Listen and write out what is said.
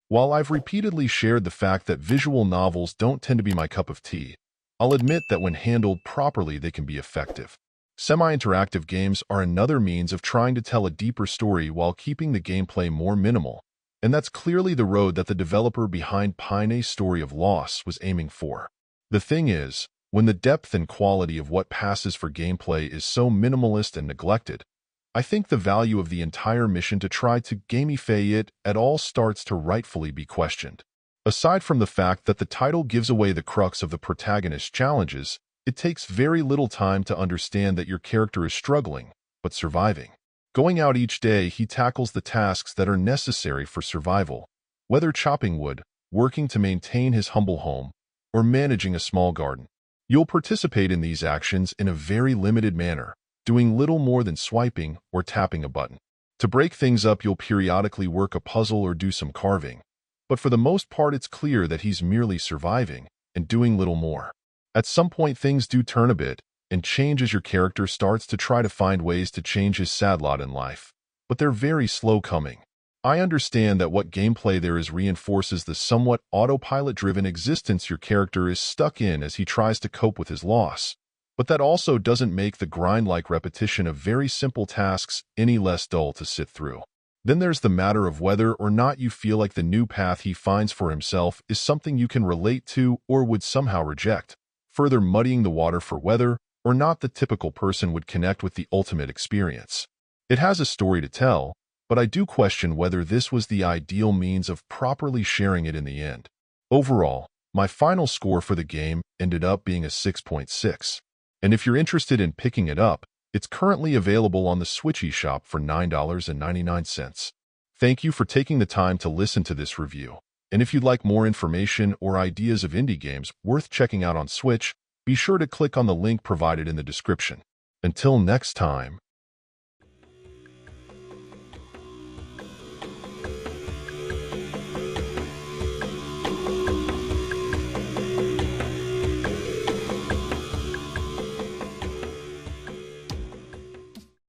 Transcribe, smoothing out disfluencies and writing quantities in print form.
While I've repeatedly shared the fact that visual novels don't tend to be my cup of tea, I'll admit that when handled properly, they can be effective. Semi-interactive games are another means of trying to tell a deeper story while keeping the gameplay more minimal, and that's clearly the road that the developer behind Pine's Story of Loss was aiming for. The thing is, when the depth and quality of what passes for gameplay is so minimalist and neglected, I think the value of the entire mission to try to gamify it at all starts to rightfully be questioned. Aside from the fact that the title gives away the crux of the protagonist's challenges, it takes very little time to understand that your character is struggling, but surviving. Going out each day, he tackles the tasks that are necessary for survival, whether chopping wood, working to maintain his humble home, or managing a small garden. You'll participate in these actions in a very limited manner, doing little more than swiping or tapping a button. To break things up, you'll periodically work a puzzle or do some carving, but for the most part it's clear that he's merely surviving and doing little more. At some point things do turn a bit and change as your character starts to try to find ways to change his sad lot in life, but they're very slow coming. I understand that what gameplay there is reinforces the somewhat autopilot-driven existence your character is stuck in as he tries to cope with his loss, but that also doesn't make the grind-like repetition of very simple tasks any less dull to sit through. Then there's the matter of whether or not you feel like the new path he finds for himself is something you can relate to or would somehow reject, further muddying the water for whether or not the typical person would connect with the ultimate experience. It has a story to tell, but I do question whether this was the ideal means of properly sharing it in the end. Overall, my final score for the game ended up being a 6.6. And if you're interested in picking it up, it's currently available on the Switch eShop for $9.99. Thank you for taking the time to listen to this review. And if you'd like more information or ideas of indie games worth checking out on Switch, be sure to click on the link provided in the description. Until next time.